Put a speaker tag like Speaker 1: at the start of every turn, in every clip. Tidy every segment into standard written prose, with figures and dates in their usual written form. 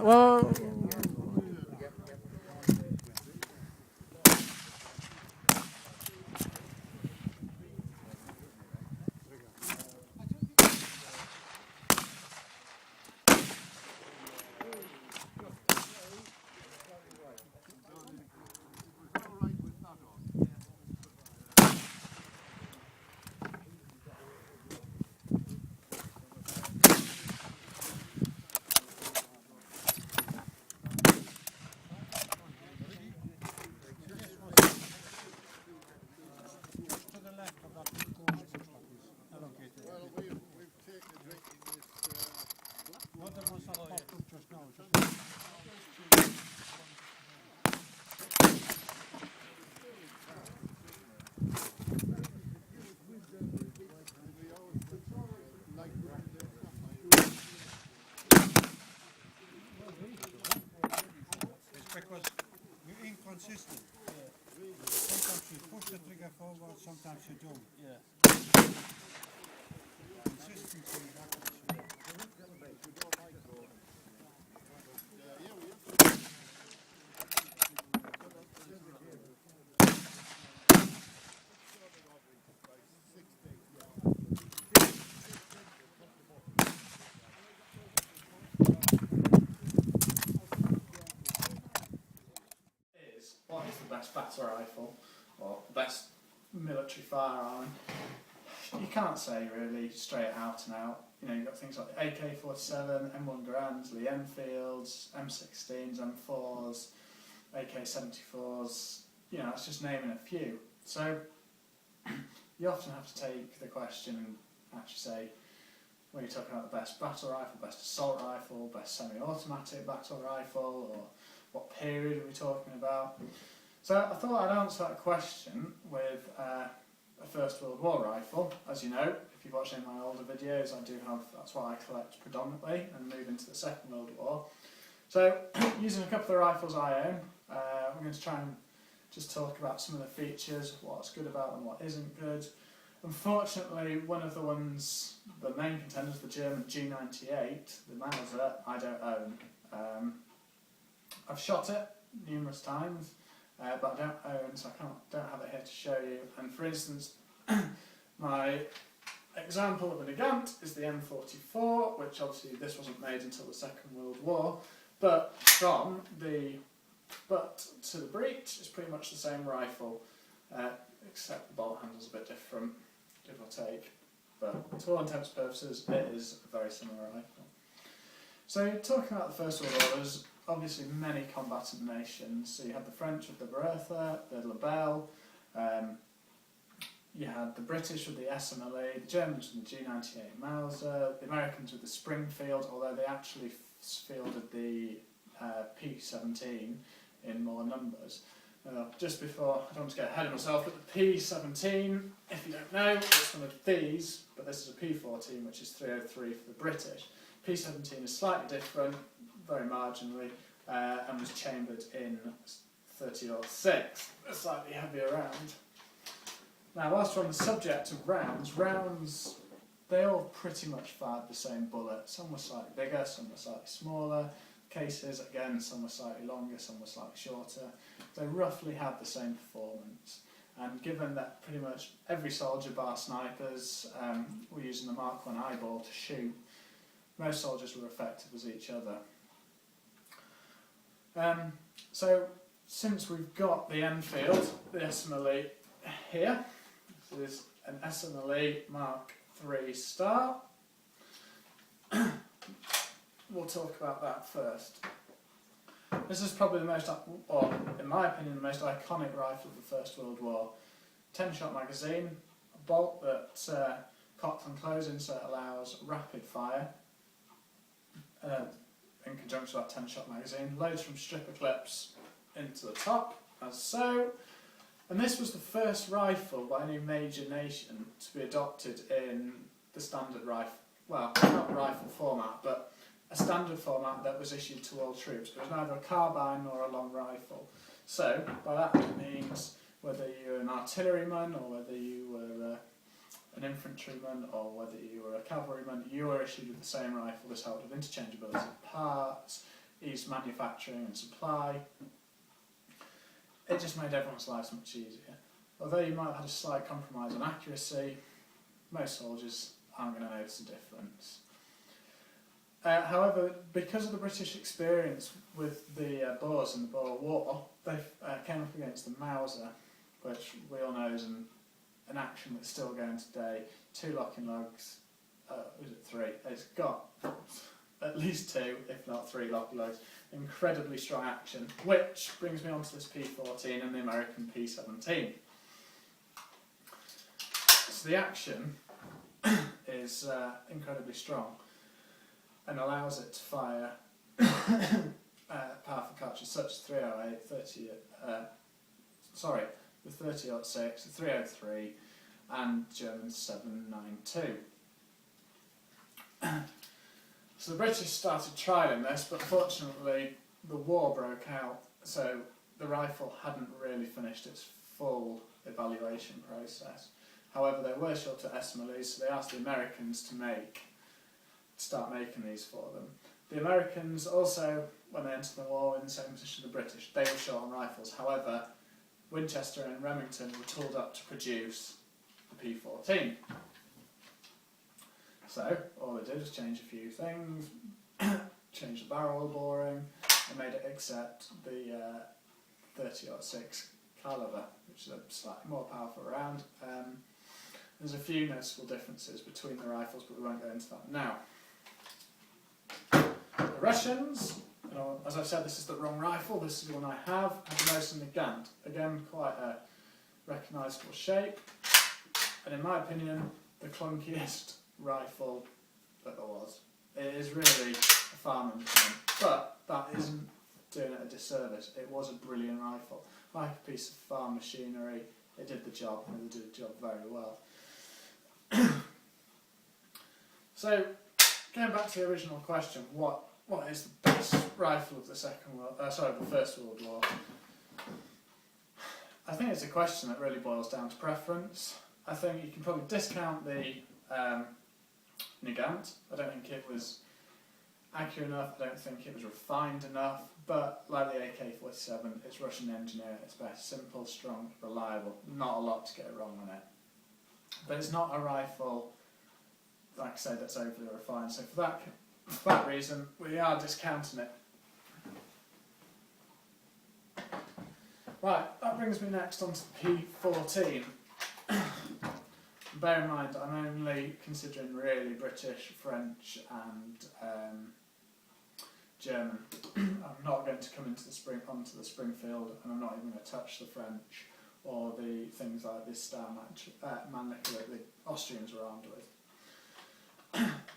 Speaker 1: Well,
Speaker 2: because you're inconsistent. Sometimes you push the trigger forward, sometimes you don't. Consistency is accuracy.
Speaker 1: what is the best battle rifle or best military firearm? You can't say really straight out and out. You know, you've got things like AK-47, M1 Garands, Lee Enfields, M16s, M4s, AK-74s. You know, that's just naming a few. So you often have to take the question and actually say, when you're talking about the best battle rifle, best assault rifle, best semi-automatic battle rifle, or what period are we talking about? So I thought I'd answer that question with a First World War rifle. As you know, if you've watched any of my older videos, I do have, that's what I collect predominantly, and move into the Second World War. So using a couple of the rifles I own, we're going to try and just talk about some of the features, what's good about them, what isn't good. Unfortunately, one of the ones, the main contenders, the German G98, the Mauser, I don't own. I've shot it numerous times, but I don't own, so I don't have it here to show you. And for instance, my example of a Nagant is the M44, which obviously this wasn't made until the Second World War, but from the butt to the breech is pretty much the same rifle, except the bolt handle's a bit different, give or take. But to all intents and purposes, it is a very similar rifle. So talking about the First World War, there's obviously many combatant nations. So you had the French with the Bertha, the Lebel, you had the British with the SMLE, the Germans with the G98 Mauser, the Americans with the Springfield, although they actually fielded the P17 in more numbers. Just before, I don't want to get ahead of myself, but the P17, if you don't know, it's one of these, but this is a P14, which is 303 for the British. P17 is slightly different, very marginally, and was chambered in 30-06, a slightly heavier round. Now, whilst we're on the subject of rounds, they all pretty much fired the same bullet. Some were slightly bigger, some were slightly smaller. Cases, again, some were slightly longer, some were slightly shorter. They roughly had the same performance. And given that pretty much every soldier, bar snipers, were using the Mark I eyeball to shoot, most soldiers were effective as each other. So, since we've got the Enfield, the SMLE here, this is an SMLE Mark III Star. We'll talk about that first. This is probably the most, or in my opinion, the most iconic rifle of the First World War. 10-shot magazine, a bolt that cocks and closes so it allows rapid fire in conjunction with that 10-shot magazine. Loads from stripper clips into the top, as so. And this was the first rifle by any major nation to be adopted in the standard rifle, well, not rifle format, but a standard format that was issued to all troops. It was neither a carbine nor a long rifle. So, by that it means whether you were an artilleryman or whether you were an infantryman or whether you were a cavalryman, you were issued with the same rifle. This helped with interchangeability of parts, eased manufacturing and supply. It just made everyone's lives much easier. Although you might have had a slight compromise on accuracy, most soldiers aren't going to notice a difference. However, because of the British experience with the Boers in the Boer War, they came up against the Mauser, which we all know is an action that's still going today. 2 locking lugs, was it 3? It's got at least 2, if not 3 locking lugs. Incredibly strong action, which brings me on to this P14 and the American P17. So the action is incredibly strong and allows it to fire powerful cartridges such as 308, the 30-06, the 303 and German 792. So the British started trialling this, but fortunately the war broke out, so the rifle hadn't really finished its full evaluation process. However, they were short of SMLEs, so they asked the Americans to start making these for them. The Americans also, when they entered the war in the same position as the British, they were short on rifles. However, Winchester and Remington were tooled up to produce the P14. So, all they did was change a few things, change the barrel boring, and made it accept the 30-06 calibre, which is a slightly more powerful round. There's a few noticeable differences between the rifles, but we won't go into that now. The Russians, as I've said, this is the wrong rifle, this is the one I have the Mosin Nagant. Again, quite a recognisable shape, and in my opinion, the clunkiest rifle that there was. It is really a farm implement, but that isn't doing it a disservice. It was a brilliant rifle. Like a piece of farm machinery, it did the job, and it did the job very well. So, going back to the original question, what is the best rifle of the First World War? I think it's a question that really boils down to preference. I think you can probably discount the Nagant. I don't think it was accurate enough, I don't think it was refined enough, but like the AK-47, it's Russian engineering, it's best, simple, strong, reliable, not a lot to get wrong on it. But it's not a rifle, like I say, that's overly refined, so for that reason, we are discounting it. Right, that brings me next on to P14. Bear in mind, I'm only considering really British, French and German. I'm not going to come onto the Springfield, and I'm not even going to touch the French or the things like this Star Mannlicher that the Austrians were armed with.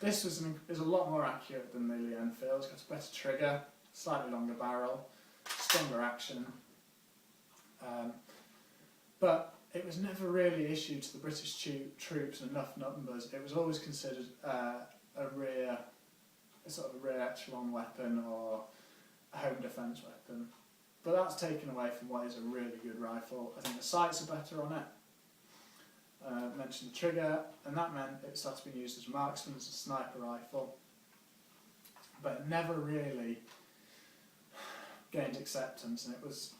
Speaker 1: This is a lot more accurate than the Lee Enfield. It's got a better trigger, slightly longer barrel, stronger action, but it was never really issued to the British troops in enough numbers. It was always considered a rear echelon weapon or a home defence weapon. But that's taken away from what is a really good rifle. I think the sights are better on it. I mentioned the trigger, and that meant it started being used as a marksman, as a sniper rifle. But it never really gained acceptance, and it was,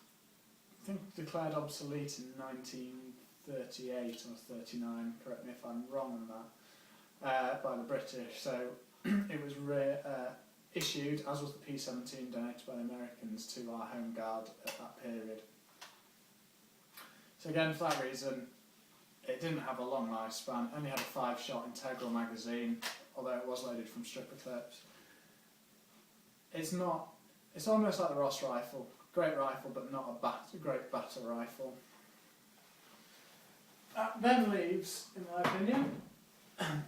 Speaker 1: I think, declared obsolete in 1938 or 39, correct me if I'm wrong on that, by the British. So it was issued, as was the P17 donated by the Americans, to our Home Guard at that period. So again, for that reason, it didn't have a long lifespan, only had a 5-shot integral magazine, although it was loaded from stripper clips. It's almost like the Ross rifle, great rifle but not a great battle rifle. That then leaves, in my opinion, and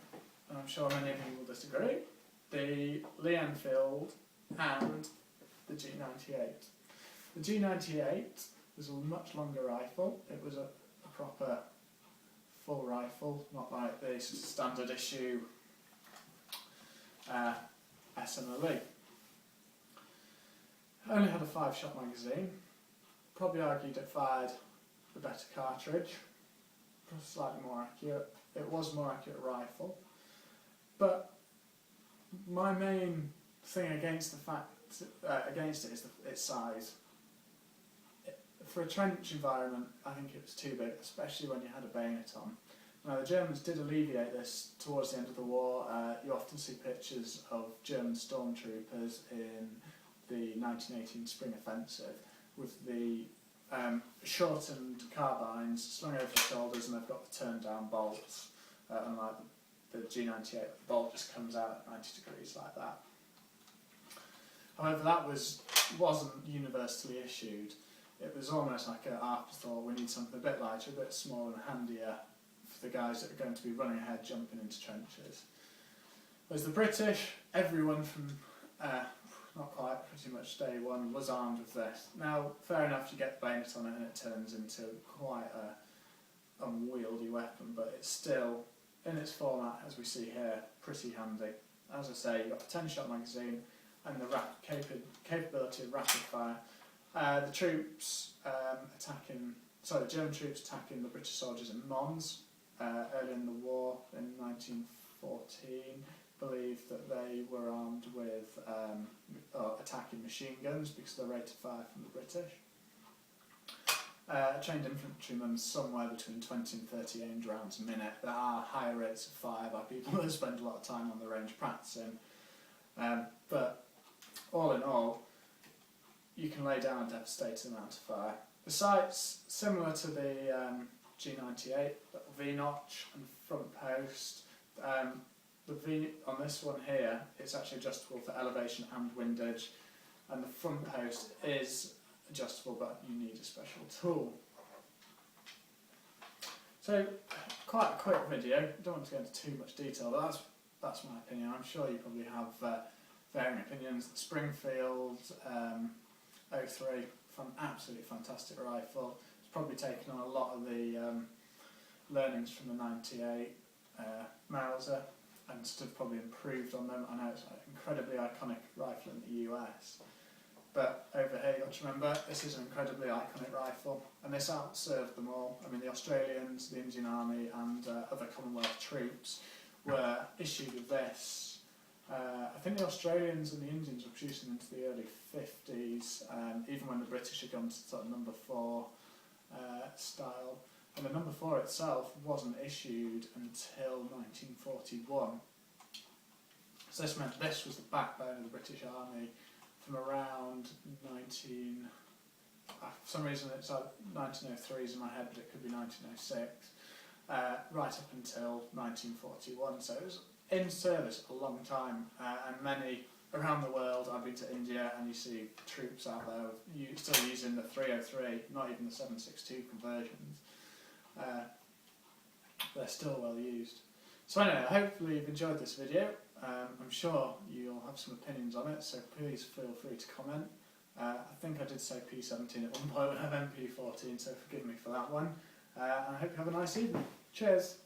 Speaker 1: I'm sure many of you will disagree, the Lee Enfield and the G98. The G98 was a much longer rifle. It was a proper full rifle, not like the standard issue SMLE. Only had a 5-shot magazine. Probably argued it fired the better cartridge. Slightly more accurate. It was more accurate rifle. But my main thing against against it is its size. For a trench environment, I think it was too big, especially when you had a bayonet on. Now the Germans did alleviate this towards the end of the war. You often see pictures of German stormtroopers in the 1918 Spring Offensive with the shortened carbines slung over the shoulders, and they've got the turned down bolts, unlike the G98, the bolt just comes out at 90 degrees like that. However, that wasn't universally issued. It was almost like an afterthought. We need something a bit lighter, a bit smaller and handier for the guys that are going to be running ahead, jumping into trenches. Whereas the British, everyone from not quite, pretty much day one, was armed with this. Now, fair enough, you get the bayonet on it and it turns into quite a unwieldy weapon, but it's still, in its format, as we see here, pretty handy. As I say, you've got the 10-shot magazine and the capability of rapid fire. The troops the German troops attacking the British soldiers in Mons early in the war in 1914, believed that they were armed with attacking machine guns because of the rate of fire from the British. Trained infantrymen somewhere between 20 and 30 aimed rounds a minute. There are higher rates of fire by people that spend a lot of time on the range practicing. But all in all, you can lay down a devastating amount of fire. The sight's similar to the G98, V-notch and front post. The V on this one here, it's actually adjustable for elevation and windage, and the front post is adjustable, but you need a special tool. So, quite a quick video. Don't want to go into too much detail, but that's my opinion. I'm sure you probably have varying opinions. The Springfield 03, absolutely fantastic rifle. It's probably taken on a lot of the learnings from the 98 Mauser and probably improved on them. I know it's an incredibly iconic rifle in the US, but over here you've got to remember this is an incredibly iconic rifle, and this outserved them all. I mean, the Australians, the Indian Army and other Commonwealth troops were issued with this. I think the Australians and the Indians were producing into the early 50s, even when the British had gone to sort of number 4 style. And the number 4 itself wasn't issued until 1941. So this meant this was the backbone of the British Army from around for some reason it's like 1903s in my head, but it could be 1906, right up until 1941. So it was in service a long time, and many around the world. I've been to India and you see troops out there still using the 303, not even the 7.62 conversions. They're still well used. So anyway, hopefully you've enjoyed this video. I'm sure you'll have some opinions on it, so please feel free to comment. I think I did say P17 at one point when I meant P14, so forgive me for that one. And I hope you have a nice evening. Cheers!